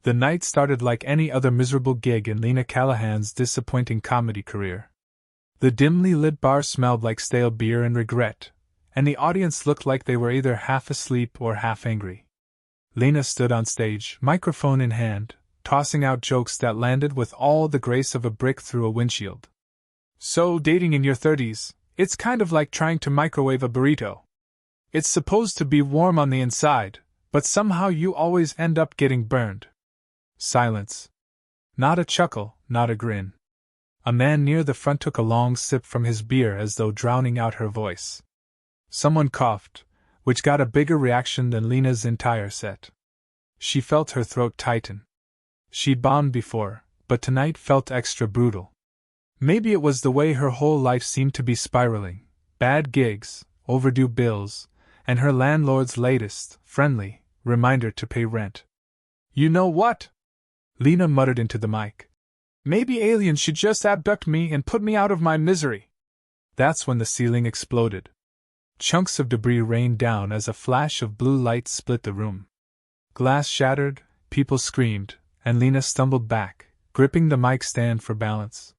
The night started like any other miserable gig in Lena Callahan's disappointing comedy career. The dimly lit bar smelled like stale beer and regret, and the audience looked like they were either half asleep or half angry. Lena stood on stage, microphone in hand, tossing out jokes that landed with all the grace of a brick through a windshield. So, dating in your 30s, it's kind of like trying to microwave a burrito. It's supposed to be warm on the inside, but somehow you always end up getting burned. Silence. Not a chuckle, not a grin. A man near the front took a long sip from his beer as though drowning out her voice. Someone coughed, which got a bigger reaction than Lena's entire set. She felt her throat tighten. She'd bombed before, but tonight felt extra brutal. Maybe it was the way her whole life seemed to be spiraling: bad gigs, overdue bills, and her landlord's latest, friendly, reminder to pay rent. "You know what?" Lena muttered into the mic. "Maybe aliens should just abduct me and put me out of my misery." That's when the ceiling exploded. Chunks of debris rained down as a flash of blue light split the room. Glass shattered, people screamed, and Lena stumbled back, gripping the mic stand for balance.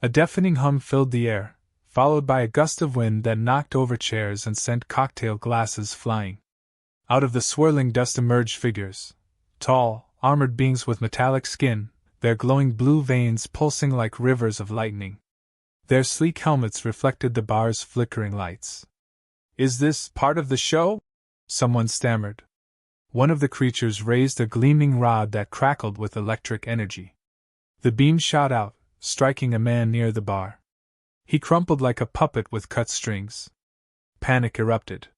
A deafening hum filled the air, followed by a gust of wind that knocked over chairs and sent cocktail glasses flying. Out of the swirling dust emerged figures. Tall, armored beings with metallic skin, their glowing blue veins pulsing like rivers of lightning. Their sleek helmets reflected the bar's flickering lights. "Is this part of the show?" someone stammered. One of the creatures raised a gleaming rod that crackled with electric energy. The beam shot out, striking a man near the bar. He crumpled like a puppet with cut strings. Panic erupted.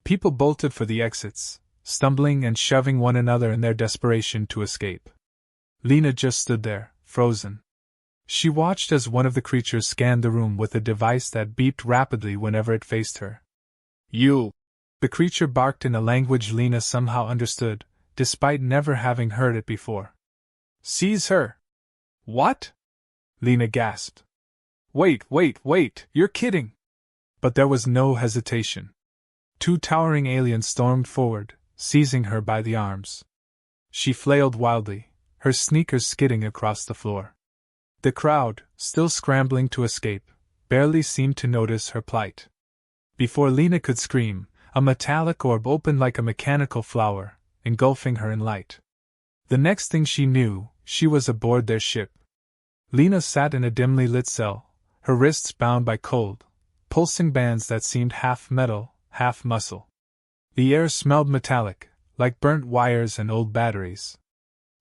People bolted for the exits, stumbling and shoving one another in their desperation to escape. Lena just stood there, frozen. She watched as one of the creatures scanned the room with a device that beeped rapidly whenever it faced her. "You!" The creature barked in a language Lena somehow understood, despite never having heard it before. "Seize her!" "What?" Lena gasped. Wait, you're kidding!" But there was no hesitation. Two towering aliens stormed forward, seizing her by the arms. She flailed wildly, her sneakers skidding across the floor. The crowd, still scrambling to escape, barely seemed to notice her plight. Before Lena could scream, a metallic orb opened like a mechanical flower, engulfing her in light. The next thing she knew, she was aboard their ship. Lena sat in a dimly lit cell, her wrists bound by cold, pulsing bands that seemed half metal, half muscle. The air smelled metallic, like burnt wires and old batteries.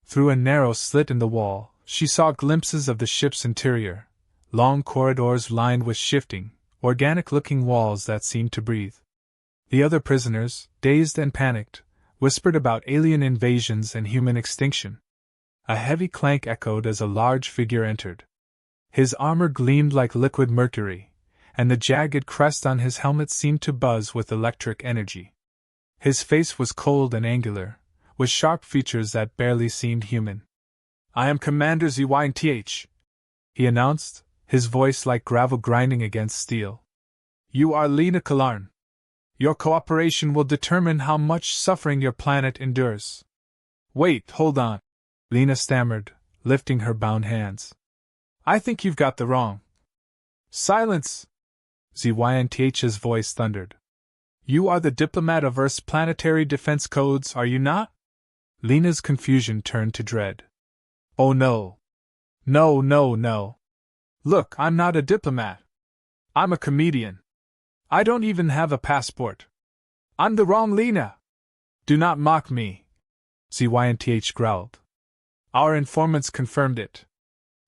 Through a narrow slit in the wall, she saw glimpses of the ship's interior, long corridors lined with shifting, organic-looking walls that seemed to breathe. The other prisoners, dazed and panicked, whispered about alien invasions and human extinction. A heavy clank echoed as a large figure entered. His armor gleamed like liquid mercury, and the jagged crest on his helmet seemed to buzz with electric energy. His face was cold and angular, with sharp features that barely seemed human. "I am Commander ZYNTH," he announced, his voice like gravel grinding against steel. "You are Lena Callahan. Your cooperation will determine how much suffering your planet endures." "Wait, hold on," Lena stammered, lifting her bound hands. "I think you've got the wrong." "Silence!" ZYNTH's voice thundered. "You are the diplomat of Earth's planetary defense codes, are you not?" Lena's confusion turned to dread. "Oh no. No. Look, I'm not a diplomat. I'm a comedian. I don't even have a passport. I'm the wrong Lena. Do not mock me," ZYNTH growled. "Our informants confirmed it.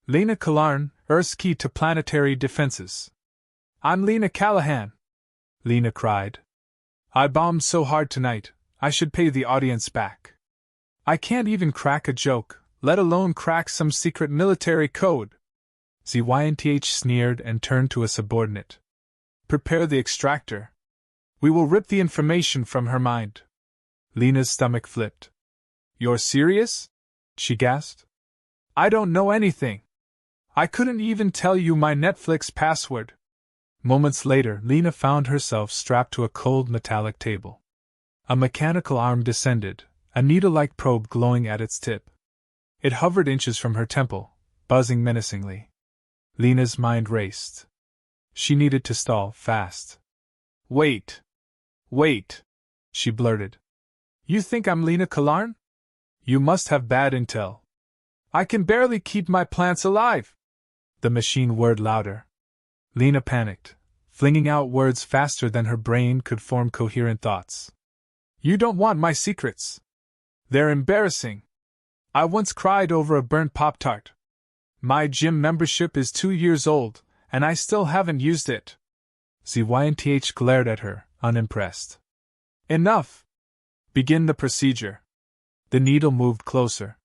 Lena Callahan, Earth's key to planetary defenses." "I'm Lena Callahan," Lena cried. "I bombed so hard tonight, I should pay the audience back. I can't even crack a joke, let alone crack some secret military code." ZYNTH sneered and turned to a subordinate. "Prepare the extractor. We will rip the information from her mind." Lena's stomach flipped. "You're serious?" she gasped. "I don't know anything. I couldn't even tell you my Netflix password." Moments later, Lena found herself strapped to a cold metallic table. A mechanical arm descended, a needle-like probe glowing at its tip. It hovered inches from her temple, buzzing menacingly. Lena's mind raced. She needed to stall fast. Wait! Wait! She blurted. You think I'm Lena Kalarn? You must have bad intel. I can barely keep my plants alive! The machine whirred louder. Lena panicked, flinging out words faster than her brain could form coherent thoughts. You don't want my secrets. They're embarrassing. I once cried over a burnt Pop-Tart. My gym membership is 2 years old, and I still haven't used it. ZYNTH glared at her, unimpressed. Enough! Begin the procedure. The needle moved closer.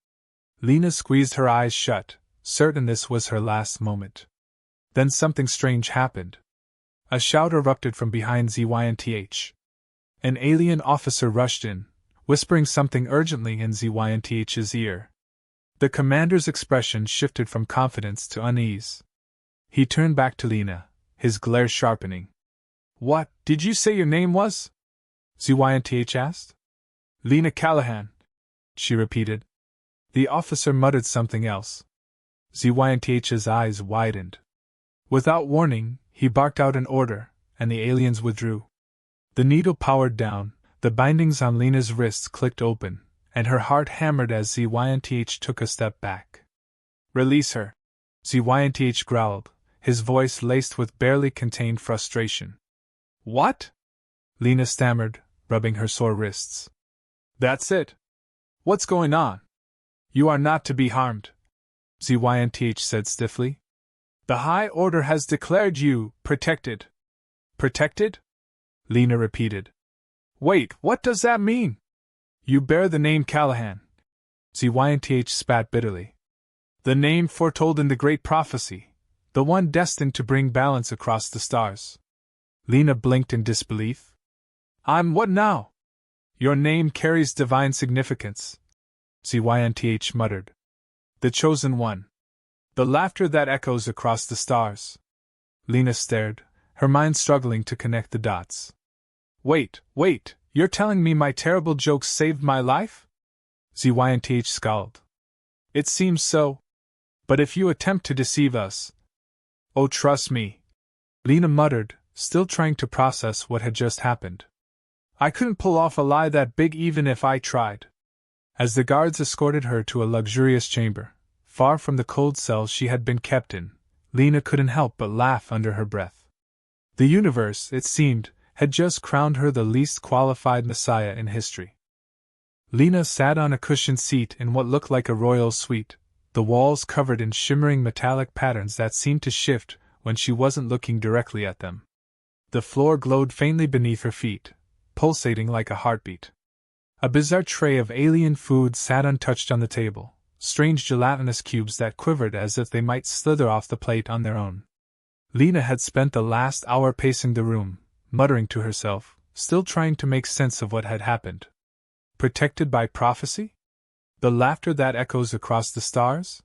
Lena squeezed her eyes shut, certain this was her last moment. Then something strange happened. A shout erupted from behind ZYNTH. An alien officer rushed in, whispering something urgently in ZYNTH's ear. The commander's expression shifted from confidence to unease. He turned back to Lena, his glare sharpening. What did you say your name was? ZYNTH asked. Lena Callahan, she repeated. The officer muttered something else. ZYNTH's eyes widened. Without warning, he barked out an order, and the aliens withdrew. The needle powered down, the bindings on Lena's wrists clicked open, and her heart hammered as ZYNTH took a step back. Release her! ZYNTH growled, his voice laced with barely contained frustration. What? Lena stammered, rubbing her sore wrists. That's it. What's going on? You are not to be harmed, ZYNTH said stiffly. The High Order has declared you protected. Protected? Lena repeated. Wait, what does that mean? You bear the name Callahan. ZYNTH spat bitterly. The name foretold in the Great Prophecy, the one destined to bring balance across the stars. Lena blinked in disbelief. I'm what now? Your name carries divine significance, ZYNTH muttered. The Chosen One. The laughter that echoes across the stars. Lena stared, her mind struggling to connect the dots. Wait, you're telling me my terrible jokes saved my life? ZYNTH scowled. It seems so. But if you attempt to deceive us... Oh, trust me, Lena muttered, still trying to process what had just happened. I couldn't pull off a lie that big even if I tried. As the guards escorted her to a luxurious chamber, far from the cold cell she had been kept in, Lena couldn't help but laugh under her breath. The universe, it seemed, had just crowned her the least qualified messiah in history. Lena sat on a cushioned seat in what looked like a royal suite, the walls covered in shimmering metallic patterns that seemed to shift when she wasn't looking directly at them. The floor glowed faintly beneath her feet, pulsating like a heartbeat. A bizarre tray of alien food sat untouched on the table, strange gelatinous cubes that quivered as if they might slither off the plate on their own. Lena had spent the last hour pacing the room, muttering to herself, still trying to make sense of what had happened. Protected by prophecy? The laughter that echoes across the stars?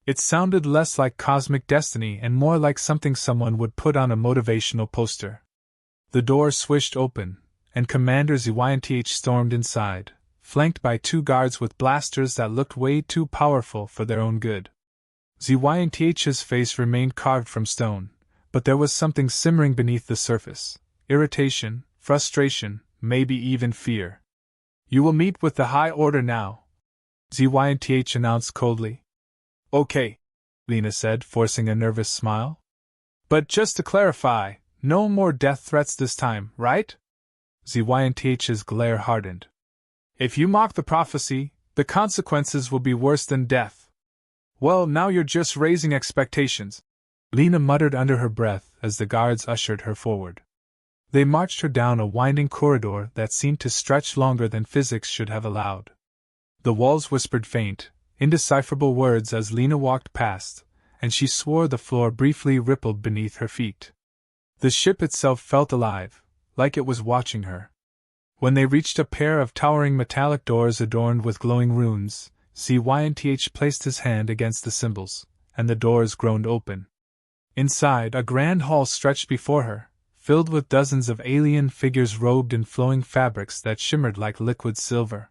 It sounded less like cosmic destiny and more like something someone would put on a motivational poster. The door swished open, and Commander ZYNTH stormed inside, flanked by 2 guards with blasters that looked way too powerful for their own good. ZYNTH's face remained carved from stone, but there was something simmering beneath the surface. Irritation, frustration, maybe even fear. You will meet with the High Order now, ZYNTH announced coldly. Okay, Lena said, forcing a nervous smile. But just to clarify, no more death threats this time, right? ZYNTH's glare hardened. If you mock the prophecy, the consequences will be worse than death. Well, now you're just raising expectations, Lena muttered under her breath as the guards ushered her forward. They marched her down a winding corridor that seemed to stretch longer than physics should have allowed. The walls whispered faint, indecipherable words as Lena walked past, and she swore the floor briefly rippled beneath her feet. The ship itself felt alive, like it was watching her. When they reached a pair of towering metallic doors adorned with glowing runes, ZYNTH placed his hand against the symbols, and the doors groaned open. Inside, a grand hall stretched before her, filled with dozens of alien figures robed in flowing fabrics that shimmered like liquid silver.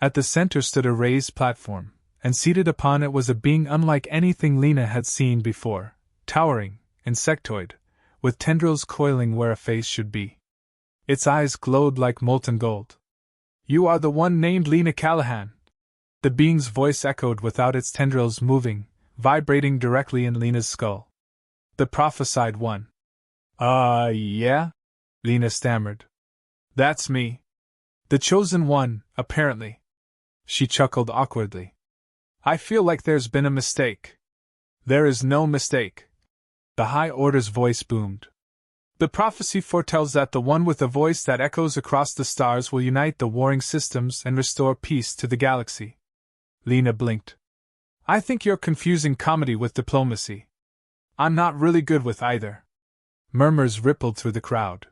At the center stood a raised platform, and seated upon it was a being unlike anything Lena had seen before, towering, insectoid, with tendrils coiling where a face should be. Its eyes glowed like molten gold. "You are the one named Lena Callahan." The being's voice echoed without its tendrils moving, vibrating directly in Lena's skull. "The prophesied one." Yeah?" Lena stammered. "That's me. The chosen one, apparently." She chuckled awkwardly. "I feel like there's been a mistake." "There is no mistake." The High Order's voice boomed. "The prophecy foretells that the one with a voice that echoes across the stars will unite the warring systems and restore peace to the galaxy." Lena blinked. "I think you're confusing comedy with diplomacy." "I'm not really good with either." Murmurs rippled through the crowd.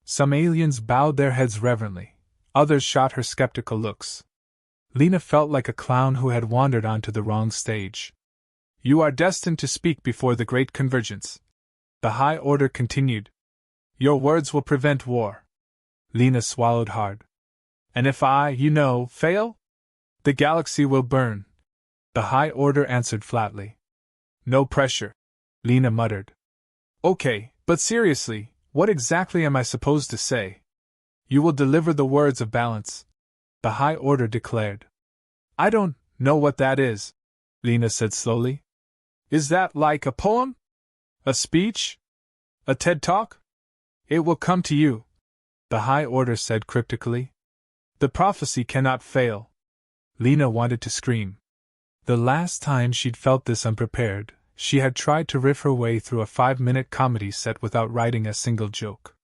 Some aliens bowed their heads reverently, others shot her skeptical looks. Lena felt like a clown who had wandered onto the wrong stage. "You are destined to speak before the Great Convergence," the High Order continued. "Your words will prevent war." Lena swallowed hard. "And if I, fail? The galaxy will burn," the High Order answered flatly. "No pressure," Lena muttered. "Okay, but seriously, what exactly am I supposed to say?" "You will deliver the words of balance," the High Order declared. "I don't know what that is," Lena said slowly. "Is that like a poem? A speech? A TED Talk?" "It will come to you," the High Order said cryptically. "The prophecy cannot fail." Lena wanted to scream. The last time she'd felt this unprepared, she had tried to riff her way through a 5-minute comedy set without writing a single joke.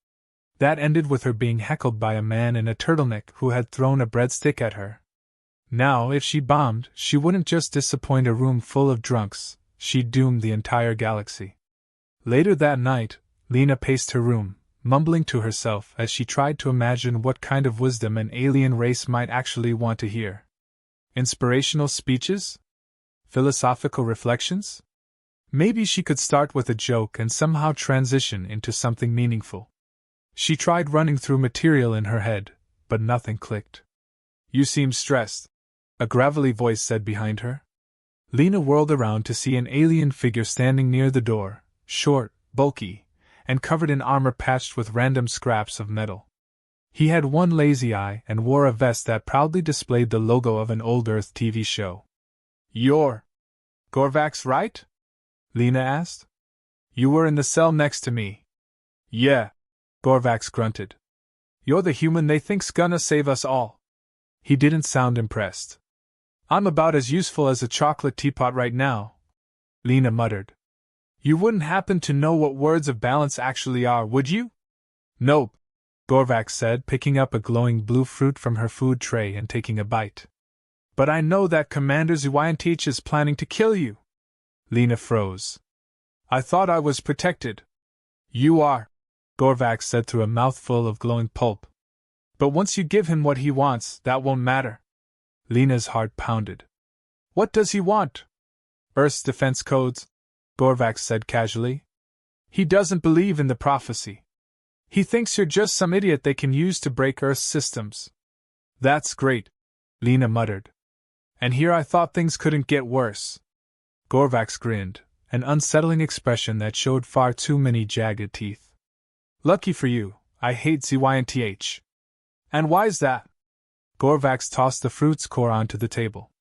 That ended with her being heckled by a man in a turtleneck who had thrown a breadstick at her. Now, if she bombed, she wouldn't just disappoint a room full of drunks, she'd doom the entire galaxy. Later that night, Lena paced her room, mumbling to herself as she tried to imagine what kind of wisdom an alien race might actually want to hear. Inspirational speeches? Philosophical reflections? Maybe she could start with a joke and somehow transition into something meaningful. She tried running through material in her head, but nothing clicked. "You seem stressed," a gravelly voice said behind her. Lena whirled around to see an alien figure standing near the door, short, bulky, and covered in armor patched with random scraps of metal. He had one lazy eye and wore a vest that proudly displayed the logo of an old Earth TV show. "You're Gorvax, right?" Lena asked. "You were in the cell next to me." "Yeah," Gorvax grunted. "You're the human they think's gonna save us all." He didn't sound impressed. "I'm about as useful as a chocolate teapot right now," Lena muttered. "You wouldn't happen to know what words of balance actually are, would you?" "Nope," Gorvax said, picking up a glowing blue fruit from her food tray and taking a bite. "But I know that Commander Zynth is planning to kill you." Lena froze. "I thought I was protected." "You are," Gorvax said through a mouthful of glowing pulp. "But once you give him what he wants, that won't matter." Lena's heart pounded. "What does he want?" "Earth's defense codes," Gorvax said casually. "He doesn't believe in the prophecy. He thinks you're just some idiot they can use to break Earth's systems." "That's great," Lena muttered. "And here I thought things couldn't get worse." Gorvax grinned, an unsettling expression that showed far too many jagged teeth. "Lucky for you, I hate Zynth. "And why's that?" Gorvax tossed the fruit's core onto the table.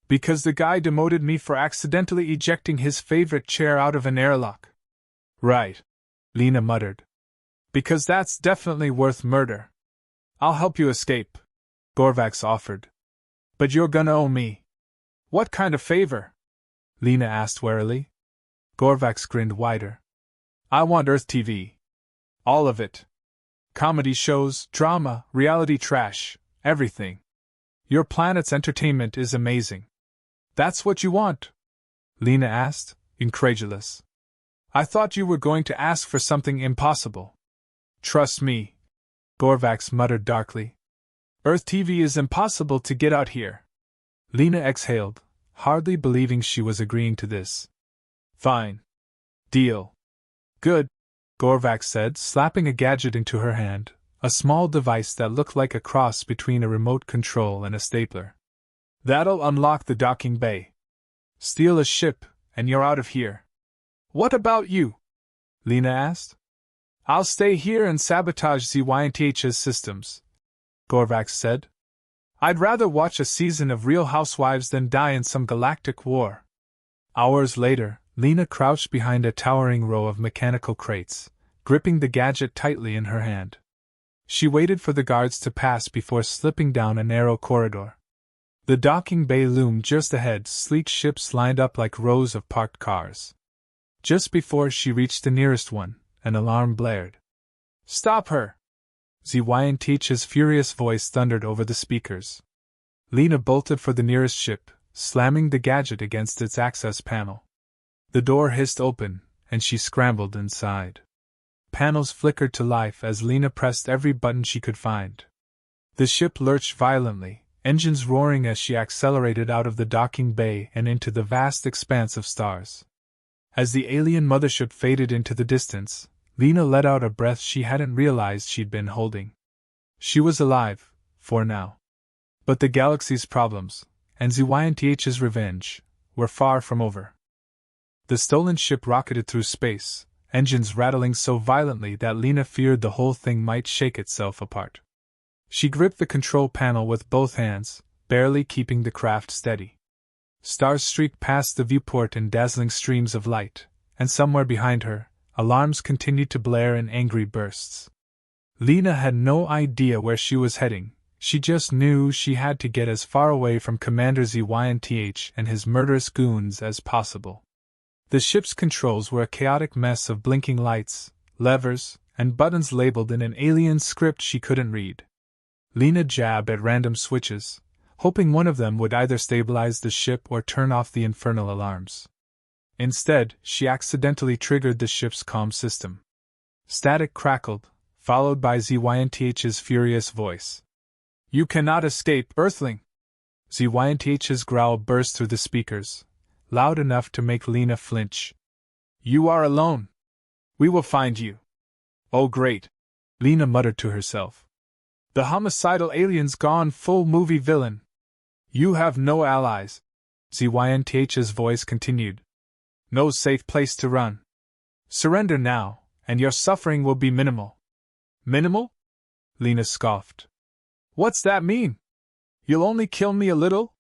"Because the guy demoted me for accidentally ejecting his favorite chair out of an airlock." "Right," Lena muttered. "Because that's definitely worth murder." "I'll help you escape," Gorvax offered. "But you're gonna owe me." "What kind of favor?" Lena asked warily. Gorvax grinned wider. "I want Earth TV. All of it. Comedy shows, drama, reality trash, everything. Your planet's entertainment is amazing." "That's what you want?" Lena asked, incredulous. "I thought you were going to ask for something impossible." "Trust me," Gorvax muttered darkly. "Earth TV is impossible to get out here." Lena exhaled, hardly believing she was agreeing to this. "Fine. Deal." "Good," Gorvax said, slapping a gadget into her hand, a small device that looked like a cross between a remote control and a stapler. That'll unlock the docking bay. Steal a ship, and you're out of here. What about you? Lena asked. I'll stay here and sabotage ZYNTH's systems, Gorvax said. I'd rather watch a season of Real Housewives than die in some galactic war. Hours later, Lena crouched behind a towering row of mechanical crates, gripping the gadget tightly in her hand. She waited for the guards to pass before slipping down a narrow corridor. The docking bay loomed just ahead, sleek ships lined up like rows of parked cars. Just before she reached the nearest one, an alarm blared. Stop her! ZYNTH's furious voice thundered over the speakers. Lena bolted for the nearest ship, slamming the gadget against its access panel. The door hissed open, and she scrambled inside. Panels flickered to life as Lena pressed every button she could find. The ship lurched violently, engines roaring as she accelerated out of the docking bay and into the vast expanse of stars. As the alien mothership faded into the distance, Lena let out a breath she hadn't realized she'd been holding. She was alive, for now. But the galaxy's problems, and ZYNTH's revenge, were far from over. The stolen ship rocketed through space, engines rattling so violently that Lena feared the whole thing might shake itself apart. She gripped the control panel with both hands, barely keeping the craft steady. Stars streaked past the viewport in dazzling streams of light, and somewhere behind her, alarms continued to blare in angry bursts. Lena had no idea where she was heading, she just knew she had to get as far away from Commander ZYNTH and his murderous goons as possible. The ship's controls were a chaotic mess of blinking lights, levers, and buttons labeled in an alien script she couldn't read. Lena jabbed at random switches, hoping one of them would either stabilize the ship or turn off the infernal alarms. Instead, she accidentally triggered the ship's comm system. Static crackled, followed by ZYNTH's furious voice. You cannot escape, Earthling! ZYNTH's growl burst through the speakers, loud enough to make Lena flinch. You are alone. We will find you. Oh great! Lena muttered to herself. The homicidal alien's gone full movie villain. You have no allies. ZYNTH's voice continued. No safe place to run. Surrender now, and your suffering will be minimal. Minimal? Lena scoffed. What's that mean? You'll only kill me a little?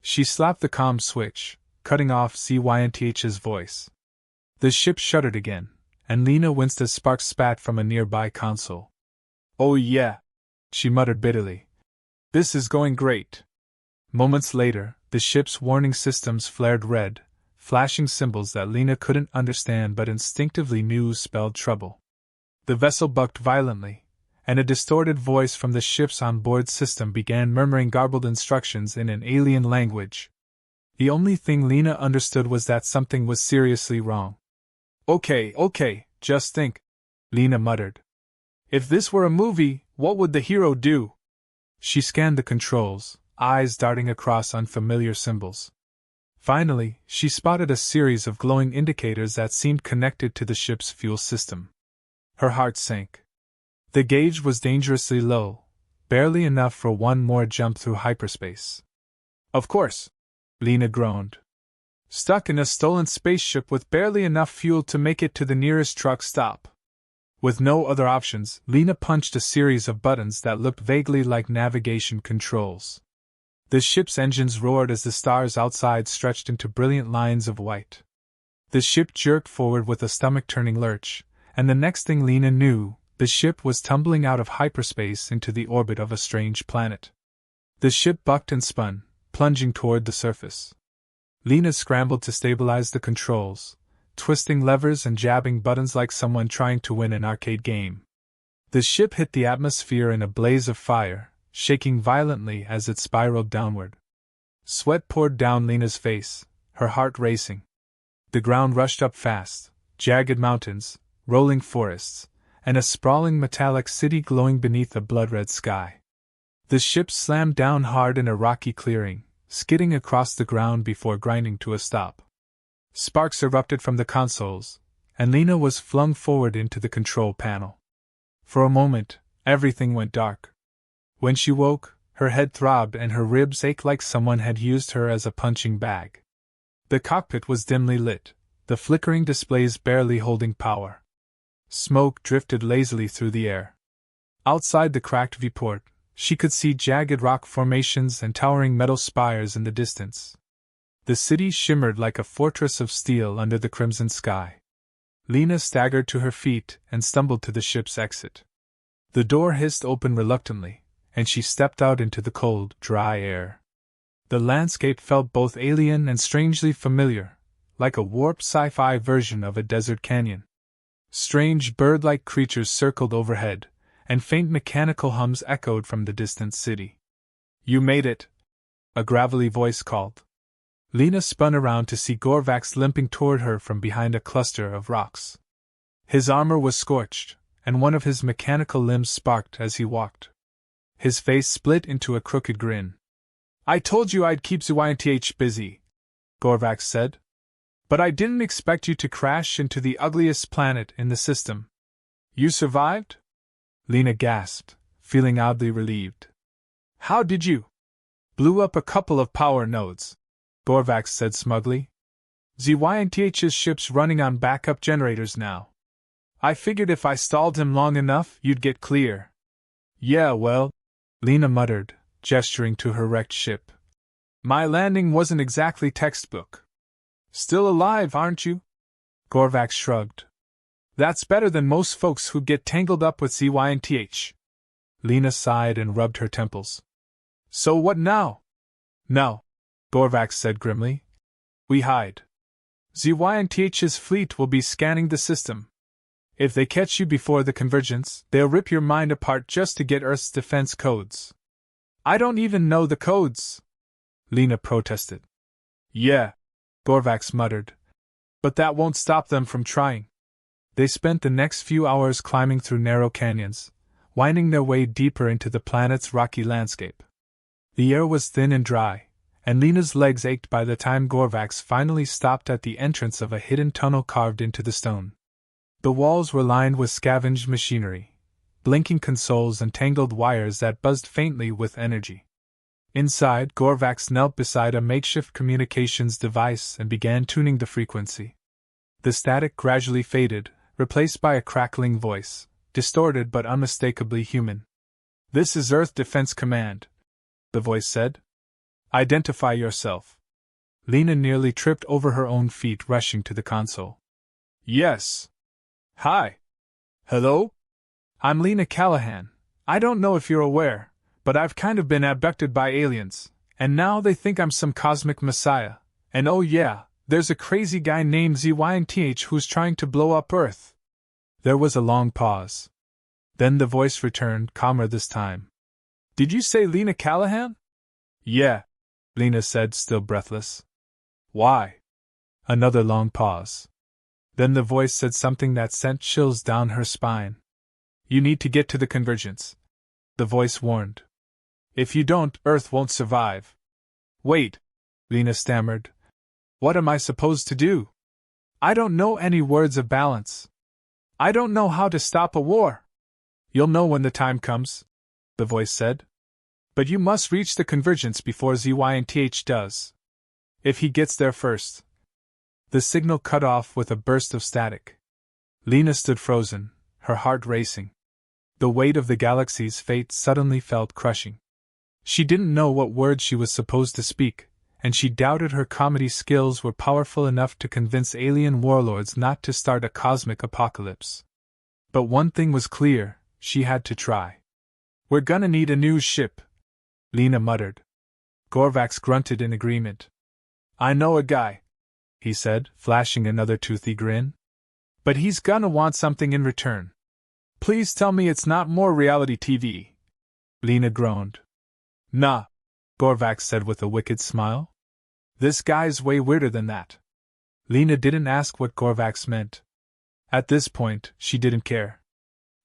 She slapped the comm switch, cutting off ZYNTH's voice. The ship shuddered again, and Lena winced as sparks spat from a nearby console. Oh yeah, she muttered bitterly. This is going great. Moments later, the ship's warning systems flared red, flashing symbols that Lena couldn't understand but instinctively knew spelled trouble. The vessel bucked violently, and a distorted voice from the ship's onboard system began murmuring garbled instructions in an alien language. The only thing Lena understood was that something was seriously wrong. Okay, just think, Lena muttered. If this were a movie, what would the hero do? She scanned the controls, eyes darting across unfamiliar symbols. Finally, she spotted a series of glowing indicators that seemed connected to the ship's fuel system. Her heart sank. The gauge was dangerously low, barely enough for one more jump through hyperspace. Of course, Lena groaned. Stuck in a stolen spaceship with barely enough fuel to make it to the nearest truck stop. With no other options, Lena punched a series of buttons that looked vaguely like navigation controls. The ship's engines roared as the stars outside stretched into brilliant lines of white. The ship jerked forward with a stomach-turning lurch, and the next thing Lena knew, the ship was tumbling out of hyperspace into the orbit of a strange planet. The ship bucked and spun, plunging toward the surface. Lena scrambled to stabilize the controls, twisting levers and jabbing buttons like someone trying to win an arcade game. The ship hit the atmosphere in a blaze of fire, shaking violently as it spiraled downward. Sweat poured down Lena's face, her heart racing. The ground rushed up fast, jagged mountains, rolling forests, and a sprawling metallic city glowing beneath a blood-red sky. The ship slammed down hard in a rocky clearing, skidding across the ground before grinding to a stop. Sparks erupted from the consoles, and Lena was flung forward into the control panel. For a moment, everything went dark. When she woke, Her head throbbed and her ribs ached like someone had used her as a punching bag. The cockpit was dimly lit, the flickering displays barely holding power. Smoke drifted lazily through the air. Outside the cracked viewport, she could see jagged rock formations and towering metal spires in the distance. The city shimmered like a fortress of steel under the crimson sky. Lena staggered to her feet and stumbled to the ship's exit. The door hissed open reluctantly, and she stepped out into the cold, dry air. The landscape felt both alien and strangely familiar, like a warped sci-fi version of a desert canyon. Strange bird-like creatures circled overhead, and faint mechanical hums echoed from the distant city. "You made it!" a gravelly voice called. Lena spun around to see Gorvax limping toward her from behind a cluster of rocks. His armor was scorched, and one of his mechanical limbs sparked as he walked. His face split into a crooked grin. "I told you I'd keep ZYNTH busy," Gorvax said. "But I didn't expect you to crash into the ugliest planet in the system." "You survived?" Lena gasped, feeling oddly relieved. "How did you?" "Blew up a couple of power nodes," Gorvax said smugly. "ZYNTH's ship's running on backup generators now. I figured if I stalled him long enough, you'd get clear." "Yeah, well," Lena muttered, gesturing to her wrecked ship. "My landing wasn't exactly textbook." "Still alive, aren't you?" Gorvax shrugged. "That's better than most folks who get tangled up with ZYNTH." Lena sighed and rubbed her temples. "So what now?" "No," Gorvax said grimly. "We hide. ZYNTH's fleet will be scanning the system. If they catch you before the convergence, they'll rip your mind apart just to get Earth's defense codes." "I don't even know the codes," Lena protested. "Yeah," Gorvax muttered. "But that won't stop them from trying." They spent the next few hours climbing through narrow canyons, winding their way deeper into the planet's rocky landscape. The air was thin and dry, and Lena's legs ached by the time Gorvax finally stopped at the entrance of a hidden tunnel carved into the stone. The walls were lined with scavenged machinery, blinking consoles and tangled wires that buzzed faintly with energy. Inside, Gorvax knelt beside a makeshift communications device and began tuning the frequency. The static gradually faded, replaced by a crackling voice, distorted but unmistakably human. "This is Earth Defense Command," the voice said. "Identify yourself." Lena nearly tripped over her own feet rushing to the console. "Yes. Hi. Hello? I'm Lena Callahan. I don't know if you're aware, but I've kind of been abducted by aliens, and now they think I'm some cosmic messiah, and oh yeah, there's a crazy guy named ZYNTH who's trying to blow up Earth." There was a long pause. Then the voice returned, calmer this time. "Did you say Lena Callahan?" "Yeah," Lena said, still breathless. "Why?" Another long pause. Then the voice said something that sent chills down her spine. "You need to get to the convergence," the voice warned. "If you don't, Earth won't survive." "Wait," Lena stammered. "What am I supposed to do? I don't know any words of balance. I don't know how to stop a war." "You'll know when the time comes," the voice said. "But you must reach the convergence before ZYNTH does. If he gets there first." The signal cut off with a burst of static. Lena stood frozen, her heart racing. The weight of the galaxy's fate suddenly felt crushing. She didn't know what words she was supposed to speak, and she doubted her comedy skills were powerful enough to convince alien warlords not to start a cosmic apocalypse. But one thing was clear, she had to try. "We're gonna need a new ship," Lena muttered. Gorvax grunted in agreement. "I know a guy," he said, flashing another toothy grin. "But he's gonna want something in return." "Please tell me it's not more reality TV," Lena groaned. "Nah," Gorvax said with a wicked smile. "This guy's way weirder than that." Lena didn't ask what Gorvax meant. At this point, she didn't care.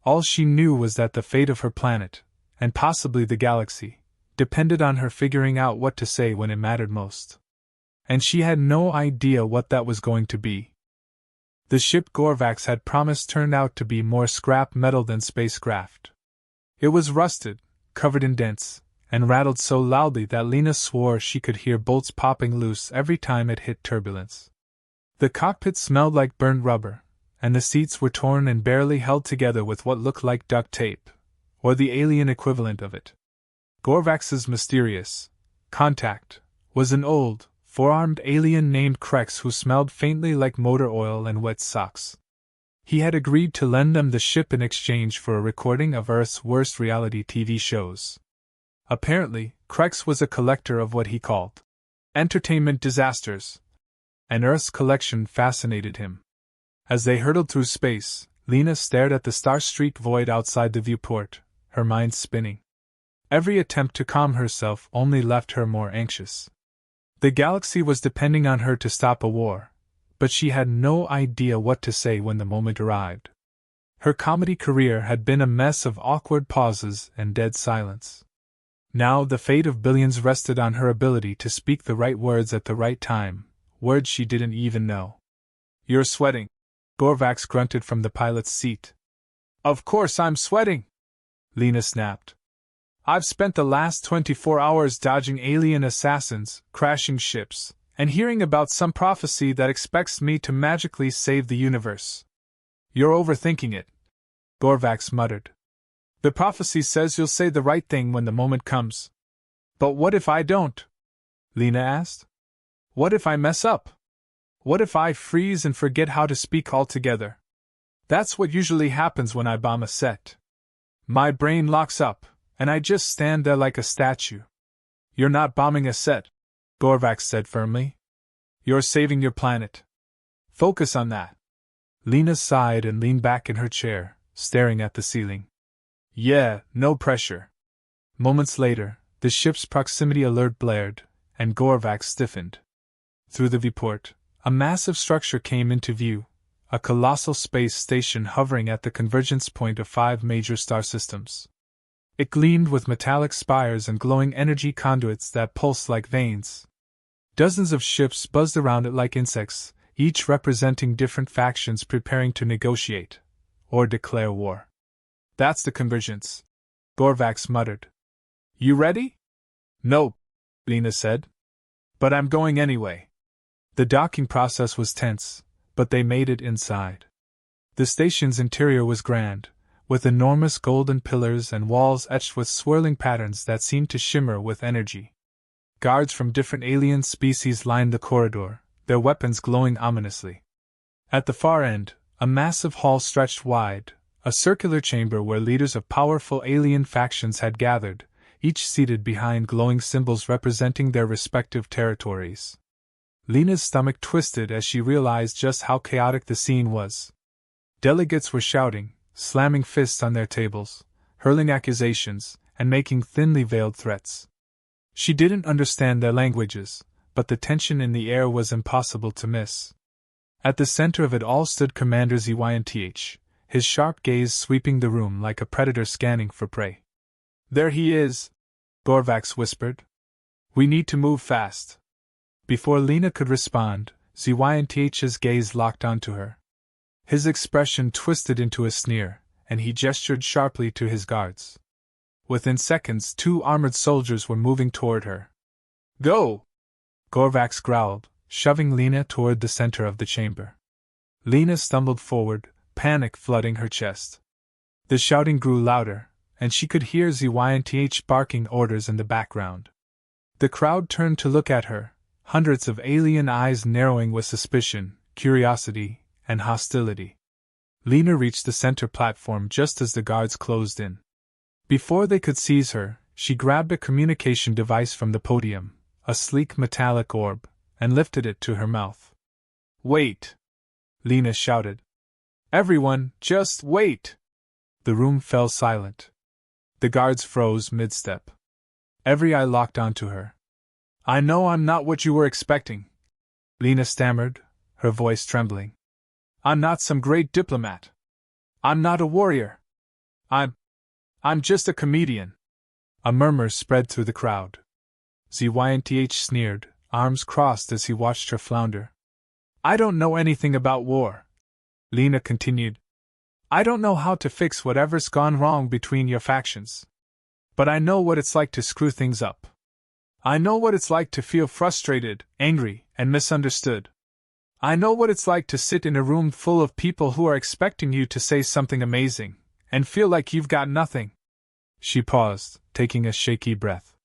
All she knew was that the fate of her planet, and possibly the galaxy, depended on her figuring out what to say when it mattered most. And she had no idea what that was going to be. The ship Gorvax had promised turned out to be more scrap metal than spacecraft. It was rusted, covered in dents, and rattled so loudly that Lena swore she could hear bolts popping loose every time it hit turbulence. The cockpit smelled like burnt rubber, and the seats were torn and barely held together with what looked like duct tape, or the alien equivalent of it. Gorvax's mysterious contact was an old, four-armed alien named Krex who smelled faintly like motor oil and wet socks. He had agreed to lend them the ship in exchange for a recording of Earth's worst reality TV shows. Apparently, Krex was a collector of what he called entertainment disasters, and Earth's collection fascinated him. As they hurtled through space, Lena stared at the star-streaked void outside the viewport, her mind spinning. Every attempt to calm herself only left her more anxious. The galaxy was depending on her to stop a war, but she had no idea what to say when the moment arrived. Her comedy career had been a mess of awkward pauses and dead silence. Now the fate of billions rested on her ability to speak the right words at the right time, words she didn't even know. "You're sweating," Gorvax grunted from the pilot's seat. "Of course I'm sweating," Lena snapped. "I've spent the last 24 hours dodging alien assassins, crashing ships, and hearing about some prophecy that expects me to magically save the universe." "You're overthinking it," Gorvax muttered. "The prophecy says you'll say the right thing when the moment comes." "But what if I don't?" Lena asked. "What if I mess up? What if I freeze and forget how to speak altogether? That's what usually happens when I bomb a set. My brain locks up, and I just stand there like a statue." "You're not bombing a set," Gorvax said firmly. "You're saving your planet. Focus on that." Lena sighed and leaned back in her chair, staring at the ceiling. "Yeah, no pressure." Moments later, the ship's proximity alert blared, and Gorvax stiffened. Through the viewport, a massive structure came into view, a colossal space station hovering at the convergence point of 5 major star systems. It gleamed with metallic spires and glowing energy conduits that pulsed like veins. Dozens of ships buzzed around it like insects, each representing different factions preparing to negotiate or declare war. "That's the convergence," Gorvax muttered. "You ready?" "No," Lena said. "But I'm going anyway." The docking process was tense, but they made it inside. The station's interior was grand, with enormous golden pillars and walls etched with swirling patterns that seemed to shimmer with energy. Guards from different alien species lined the corridor, their weapons glowing ominously. At the far end, a massive hall stretched wide, a circular chamber where leaders of powerful alien factions had gathered, each seated behind glowing symbols representing their respective territories. Lena's stomach twisted as she realized just how chaotic the scene was. Delegates were shouting, slamming fists on their tables, hurling accusations, and making thinly veiled threats. She didn't understand their languages, but the tension in the air was impossible to miss. At the center of it all stood Commander Zynth, his sharp gaze sweeping the room like a predator scanning for prey. "There he is," Gorvax whispered. "We need to move fast." Before Lena could respond, Zynth's gaze locked onto her. His expression twisted into a sneer, and he gestured sharply to his guards. Within seconds, 2 armored soldiers were moving toward her. "Go!" Gorvax growled, shoving Lena toward the center of the chamber. Lena stumbled forward, panic flooding her chest. The shouting grew louder, and she could hear Zynth barking orders in the background. The crowd turned to look at her, hundreds of alien eyes narrowing with suspicion, curiosity, and hostility. Lena reached the center platform just as the guards closed in. Before they could seize her, she grabbed a communication device from the podium, a sleek metallic orb, and lifted it to her mouth. "Wait!" Lena shouted. "Everyone, just wait!" The room fell silent. The guards froze mid-step. Every eye locked onto her. "I know I'm not what you were expecting," Lena stammered, her voice trembling. "I'm not some great diplomat. I'm not a warrior. I'm just a comedian." A murmur spread through the crowd. Zynth sneered, arms crossed as he watched her flounder. "I don't know anything about war," Lena continued. "I don't know how to fix whatever's gone wrong between your factions. But I know what it's like to screw things up. I know what it's like to feel frustrated, angry, and misunderstood. I know what it's like to sit in a room full of people who are expecting you to say something amazing, and feel like you've got nothing." She paused, taking a shaky breath.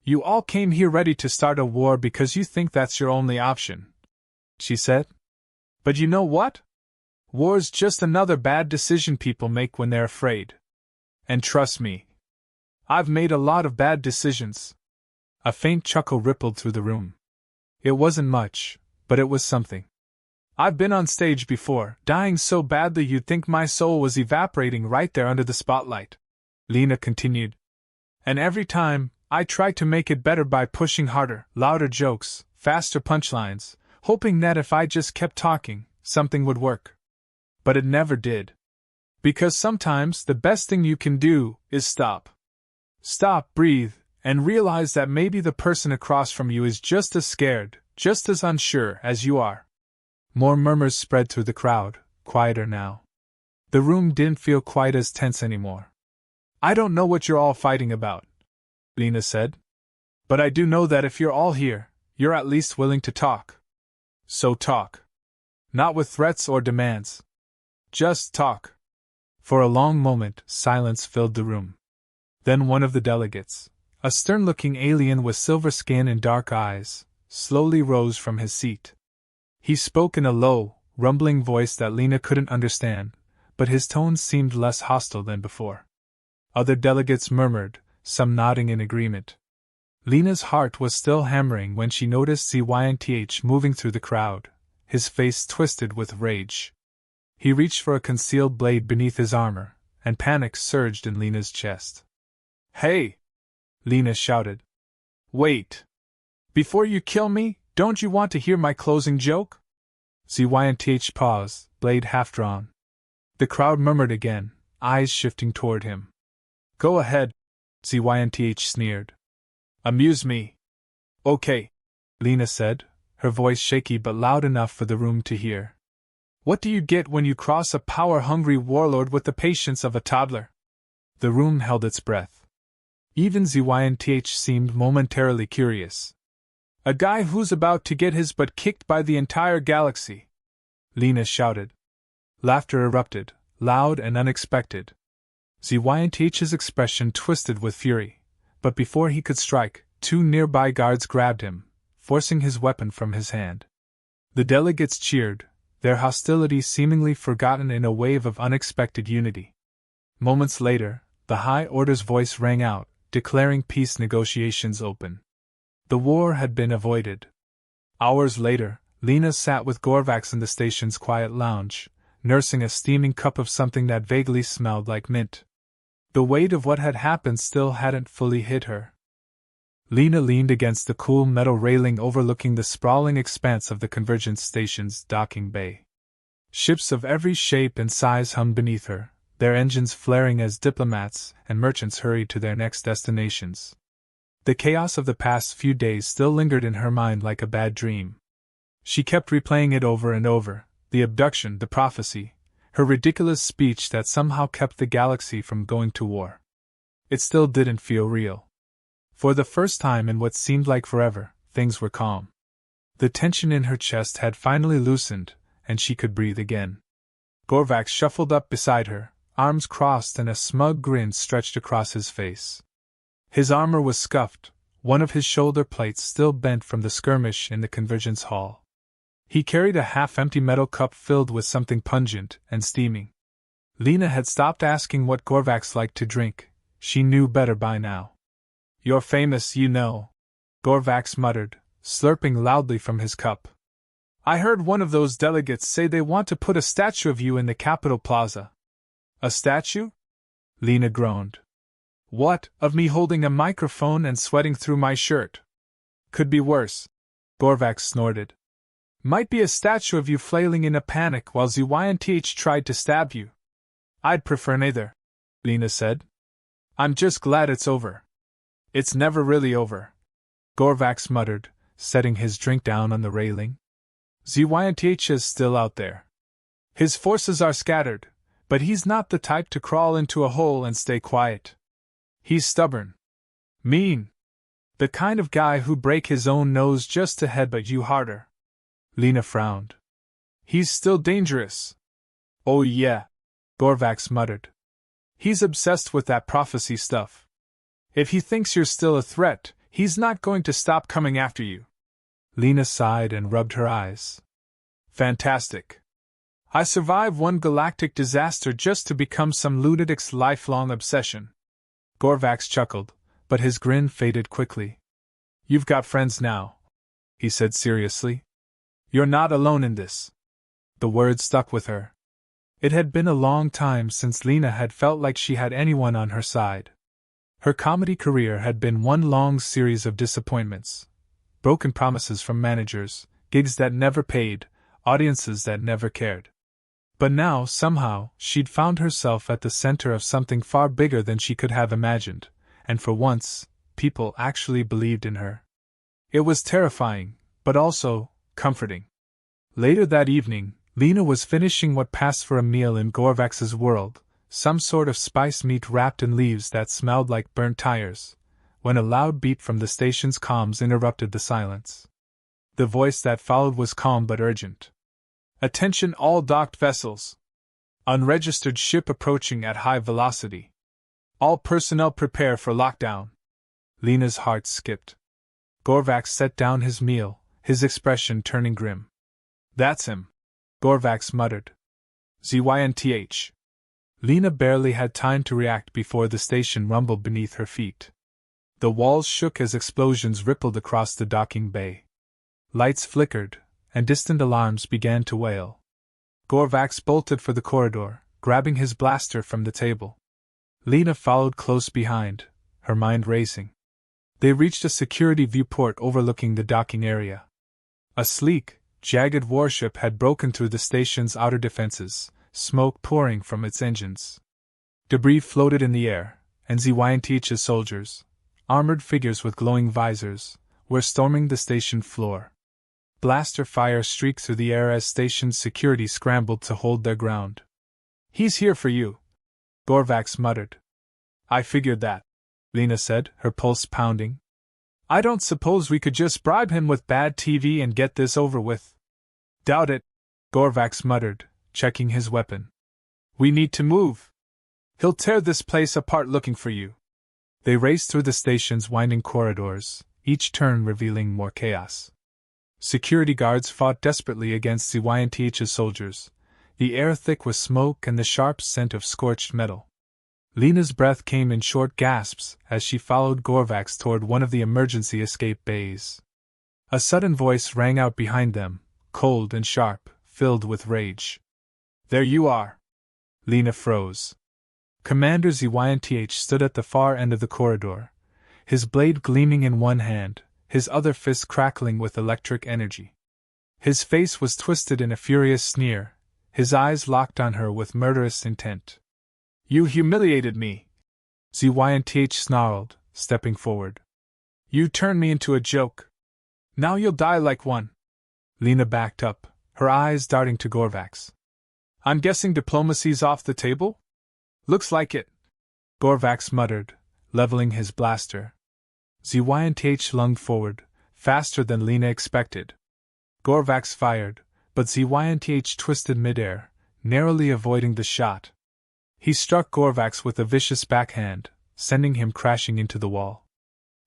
"You all came here ready to start a war because you think that's your only option," she said. "But you know what? War's just another bad decision people make when they're afraid. And trust me, I've made a lot of bad decisions." A faint chuckle rippled through the room. It wasn't much, but it was something. "I've been on stage before, dying so badly you'd think my soul was evaporating right there under the spotlight," Lena continued. "And every time, I tried to make it better by pushing harder, louder jokes, faster punchlines, hoping that if I just kept talking, something would work. But it never did. Because sometimes the best thing you can do is stop. Stop, breathe, and realize that maybe the person across from you is just as scared, just as unsure as you are." More murmurs spread through the crowd, quieter now. The room didn't feel quite as tense anymore. "I don't know what you're all fighting about," Lena said. "But I do know that if you're all here, you're at least willing to talk. So talk. Not with threats or demands. Just talk." For a long moment, silence filled the room. Then one of the delegates, a stern-looking alien with silver skin and dark eyes, slowly rose from his seat. He spoke in a low, rumbling voice that Lena couldn't understand, but his tones seemed less hostile than before. Other delegates murmured, some nodding in agreement. Lena's heart was still hammering when she noticed ZYNTH moving through the crowd, his face twisted with rage. He reached for a concealed blade beneath his armor, and panic surged in Lena's chest. "Hey!" Lena shouted. "Wait! Before you kill me, don't you want to hear my closing joke?" ZYNTH paused, blade half-drawn. The crowd murmured again, eyes shifting toward him. "Go ahead," ZYNTH sneered. "Amuse me." "Okay," Lena said, her voice shaky but loud enough for the room to hear. "What do you get when you cross a power-hungry warlord with the patience of a toddler?" The room held its breath. Even ZYNTH seemed momentarily curious. "A guy who's about to get his butt kicked by the entire galaxy," Lena shouted. Laughter erupted, loud and unexpected. ZYNTH's expression twisted with fury, but before he could strike, two nearby guards grabbed him, forcing his weapon from his hand. The delegates cheered, their hostility seemingly forgotten in a wave of unexpected unity. Moments later, the High Order's voice rang out, declaring peace negotiations open. The war had been avoided. Hours later, Lena sat with Gorvax in the station's quiet lounge, nursing a steaming cup of something that vaguely smelled like mint. The weight of what had happened still hadn't fully hit her. Lena leaned against the cool metal railing overlooking the sprawling expanse of the Convergence station's docking bay. Ships of every shape and size hummed beneath her, their engines flaring as diplomats and merchants hurried to their next destinations. The chaos of the past few days still lingered in her mind like a bad dream. She kept replaying it over and over, the abduction, the prophecy, her ridiculous speech that somehow kept the galaxy from going to war. It still didn't feel real. For the first time in what seemed like forever, things were calm. The tension in her chest had finally loosened, and she could breathe again. Gorvax shuffled up beside her, arms crossed and a smug grin stretched across his face. His armor was scuffed, one of his shoulder plates still bent from the skirmish in the Convergence Hall. He carried a half-empty metal cup filled with something pungent and steaming. Lena had stopped asking what Gorvax liked to drink, she knew better by now. "You're famous, you know," Gorvax muttered, slurping loudly from his cup. "I heard one of those delegates say they want to put a statue of you in the Capitol Plaza." "A statue?" Lena groaned. "What, of me holding a microphone and sweating through my shirt?" "Could be worse," Gorvax snorted. "Might be a statue of you flailing in a panic while ZYNTH tried to stab you." "I'd prefer neither," Lena said. "I'm just glad it's over." "It's never really over," Gorvax muttered, setting his drink down on the railing. "ZYNTH is still out there. His forces are scattered, but he's not the type to crawl into a hole and stay quiet. He's stubborn. Mean. The kind of guy who'd break his own nose just to headbutt you harder. Lena frowned. He's still dangerous. Oh yeah, Gorvax muttered. He's obsessed with that prophecy stuff. If he thinks you're still a threat, he's not going to stop coming after you. Lena sighed and rubbed her eyes. Fantastic. I survived one galactic disaster just to become some lunatic's lifelong obsession. Gorvax chuckled, but his grin faded quickly. You've got friends now, he said seriously. You're not alone in this. The word stuck with her. It had been a long time since Lena had felt like she had anyone on her side. Her comedy career had been one long series of disappointments. Broken promises from managers, gigs that never paid, audiences that never cared. But now, somehow, she'd found herself at the center of something far bigger than she could have imagined, and for once, people actually believed in her. It was terrifying, but also comforting. Later that evening, Lena was finishing what passed for a meal in Gorvax's world, some sort of spiced meat wrapped in leaves that smelled like burnt tires, when a loud beep from the station's comms interrupted the silence. The voice that followed was calm but urgent. Attention all docked vessels. Unregistered ship approaching at high velocity. All personnel prepare for lockdown. Lena's heart skipped. Gorvax set down his meal, his expression turning grim. That's him, Gorvax muttered. ZYNTH. Lena barely had time to react before the station rumbled beneath her feet. The walls shook as explosions rippled across the docking bay. Lights flickered, and distant alarms began to wail. Gorvax bolted for the corridor, grabbing his blaster from the table. Lena followed close behind, her mind racing. They reached a security viewport overlooking the docking area. A sleek, jagged warship had broken through the station's outer defenses, smoke pouring from its engines. Debris floated in the air, and ZYNTH's soldiers, armored figures with glowing visors, were storming the station floor. Blaster fire streaked through the air as station security scrambled to hold their ground. He's here for you, Gorvax muttered. I figured that, Lena said, her pulse pounding. I don't suppose we could just bribe him with bad TV and get this over with. Doubt it, Gorvax muttered, checking his weapon. We need to move. He'll tear this place apart looking for you. They raced through the station's winding corridors, each turn revealing more chaos. Security guards fought desperately against ZYNTH's soldiers, the air thick with smoke and the sharp scent of scorched metal. Lena's breath came in short gasps as she followed Gorvax toward one of the emergency escape bays. A sudden voice rang out behind them, cold and sharp, filled with rage. There you are! Lena froze. Commander ZYNTH stood at the far end of the corridor, his blade gleaming in one hand, his other fist crackling with electric energy. His face was twisted in a furious sneer, his eyes locked on her with murderous intent. You humiliated me! ZYNTH snarled, stepping forward. You turned me into a joke. Now you'll die like one. Lena backed up, her eyes darting to Gorvax. I'm guessing diplomacy's off the table? Looks like it, Gorvax muttered, leveling his blaster. ZYNTH lunged forward, faster than Lena expected. Gorvax fired, but ZYNTH twisted midair, narrowly avoiding the shot. He struck Gorvax with a vicious backhand, sending him crashing into the wall.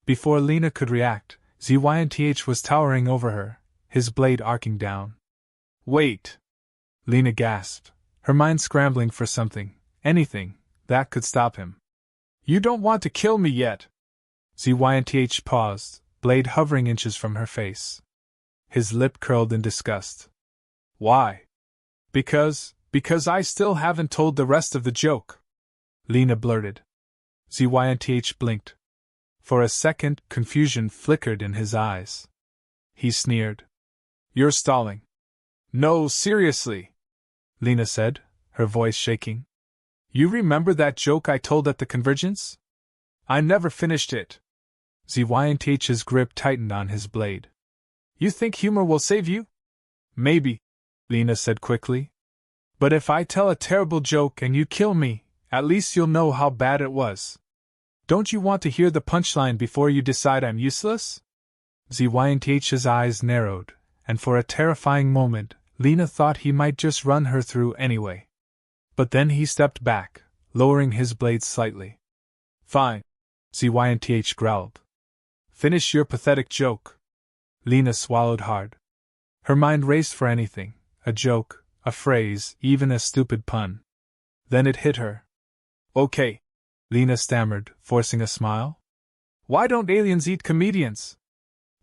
Before Lena could react, ZYNTH was towering over her, his blade arcing down. Wait! Lena gasped, her mind scrambling for something, anything, that could stop him. You don't want to kill me yet! ZYNTH paused, blade hovering inches from her face. His lip curled in disgust. Why? Because I still haven't told the rest of the joke, Lena blurted. ZYNTH blinked. For a second, confusion flickered in his eyes. He sneered. You're stalling. No, seriously, Lena said, her voice shaking. You remember that joke I told at the convergence? I never finished it. ZYNTH's grip tightened on his blade. You think humor will save you? Maybe, Lena said quickly. But if I tell a terrible joke and you kill me, at least you'll know how bad it was. Don't you want to hear the punchline before you decide I'm useless? ZYNTH's eyes narrowed, and for a terrifying moment, Lena thought he might just run her through anyway. But then he stepped back, lowering his blade slightly. Fine, ZYNTH growled. Finish your pathetic joke. Lena swallowed hard. Her mind raced for anything, a joke, a phrase, even a stupid pun. Then it hit her. Okay, Lena stammered, forcing a smile. Why don't aliens eat comedians?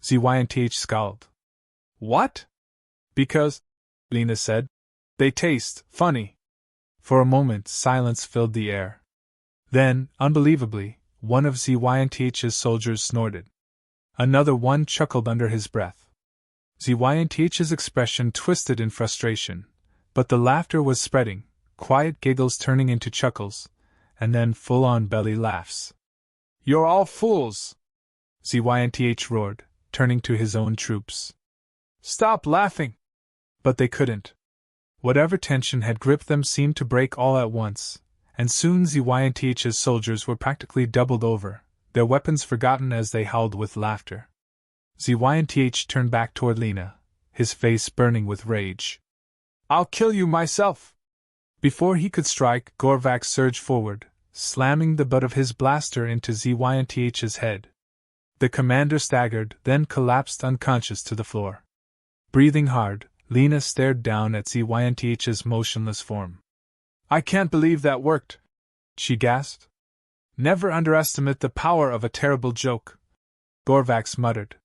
ZYNTH scowled. What? Because, Lena said, they taste funny. For a moment, silence filled the air. Then, unbelievably, one of ZYNTH's soldiers snorted. Another one chuckled under his breath. ZYNTH's expression twisted in frustration, but the laughter was spreading, quiet giggles turning into chuckles, and then full-on belly laughs. You're all fools! ZYNTH roared, turning to his own troops. Stop laughing! But they couldn't. Whatever tension had gripped them seemed to break all at once, and soon ZYNTH's soldiers were practically doubled over, their weapons forgotten as they howled with laughter. ZYNTH turned back toward Lena, his face burning with rage. I'll kill you myself! Before he could strike, Gorvax surged forward, slamming the butt of his blaster into ZYNTH's head. The commander staggered, then collapsed unconscious to the floor. Breathing hard, Lena stared down at ZYNTH's motionless form. I can't believe that worked, she gasped. Never underestimate the power of a terrible joke, Gorvax muttered.